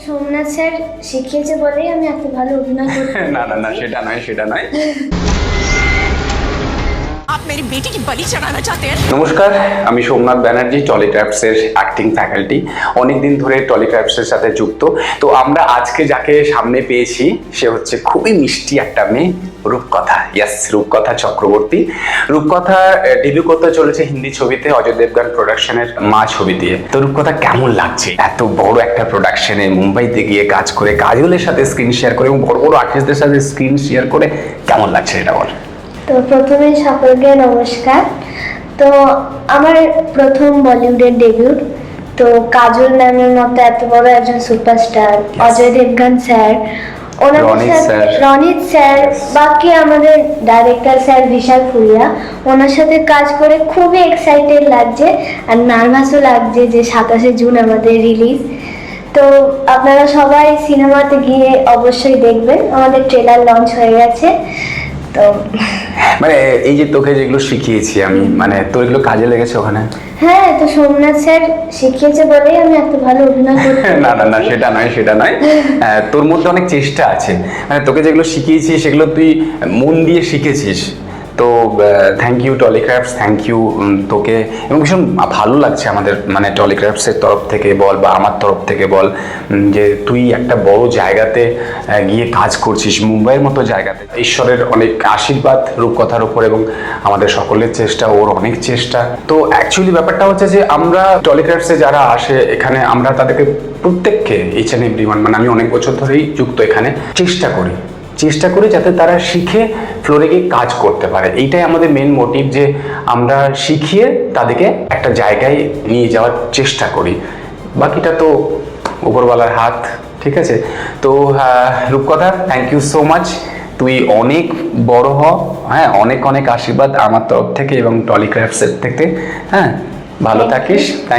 Somnath sir শিখিয়েছে বলেই আমি এত ভালো অভিনয় করতে না না না সেটা নয় आप मेरी बेटी की बलि चढ़ाना चाहते हैं? নমস্কার, আমি সোমনাথ ব্যানার্জি, টলিক্রাফটসের অ্যাক্টিং ফ্যাকাল্টি। অনেকদিন ধরে টলিক্রাফটসের সাথে যুক্ত। তো আমরা আজকে যাকে সামনে পেয়েছি সে হচ্ছে খুবই মিষ্টি একটা মেয়ে, রূপকথা। ইয়েস, রূপকথা চক্রবর্তী। রূপকথা ডেবিউ করতে চলেছে হিন্দি ছবিতে অজয় দেবগন প্রোডাকশনের মা ছবি দিয়ে। তো রূপকথা কেমন লাগছে এত বড় একটা প্রোডাকশনে মুম্বাইতে গিয়ে কাজ করে, কাজলের সাথে স্ক্রিন শেয়ার করে এবং বড় বড় আর্টিস্টদের সাথে স্ক্রিন শেয়ার করে কেমন লাগছে এটা বল? তো প্রথমে সকলকে নমস্কার। তো আমার প্রথম বলিউডের ডেবিউট। তো কাজল ম্যামের মতো এত বড় একজন superstar, Ajay Devgan sir, Ronit sir, বাকি আমাদের ডাইরেক্টর স্যার বিশাল ফুলিয়া, ওনার সাথে কাজ করে খুবই এক্সাইটেড লাগছে আর নার্ভাসও লাগছে যে 27শে জুন আমাদের রিলিজ। তো আপনারা সবাই সিনেমাতে গিয়ে অবশ্যই দেখবেন, আমাদের ট্রেলার লঞ্চ হয়ে গেছে। তো মানে এই যে তোকে যেগুলো শিখিয়েছি আমি, মানে তোর এগুলো কাজে লেগেছে ওখানে? হ্যাঁ, তো সোমনাথ স্যার শিখিয়েছে বলেই আমি এত ভালো অভিনয় করতে না না না সেটা নয় তোর মধ্যে অনেক চেষ্টা আছে। মানে তোকে যেগুলো শিখিয়েছি সেগুলো তুই মন দিয়ে শিখেছিস। তো থ্যাংক ইউ টলিক্রাফটস, থ্যাংক ইউ তোকে। এবং ভীষণ ভালো লাগছে আমাদের মানে টলিক্রাফটসের তরফ থেকে বল বা আমার তরফ থেকে বল যে তুই একটা বড় জায়গাতে গিয়ে কাজ করছিস, মুম্বাইয়ের মতো জায়গাতে। ঈশ্বরের অনেক আশীর্বাদ রূপকথার ওপর এবং আমাদের সকলের চেষ্টা, ওর অনেক চেষ্টা। তো অ্যাকচুয়ালি ব্যাপারটা হচ্ছে যে আমরা টলিক্রাফটসে যারা আসে এখানে, আমরা তাদেরকে প্রত্যেককে ইচ অ্যান্ড এভরিওয়ান, মানে আমি অনেক বছর ধরেই যুক্ত এখানে, চেষ্টা করি যাতে তারা শিখে ফ্লোরে গিয়ে কাজ করতে পারে। এইটাই আমাদের মেন মোটিভ, যে আমরা শিখিয়ে তাদেরকে একটা জায়গায় নিয়ে যাওয়ার চেষ্টা করি। বাকিটা তো উপরওয়ালার হাত, ঠিক আছে? তো রূপকথা, থ্যাংক ইউ সো মাচ। তুই অনেক বড় হ, হ্যাঁ, অনেক অনেক আশীর্বাদ আমার তরফ থেকে এবং টলিক্রাফটসের থেকে। হ্যাঁ, ভালো থাকিস।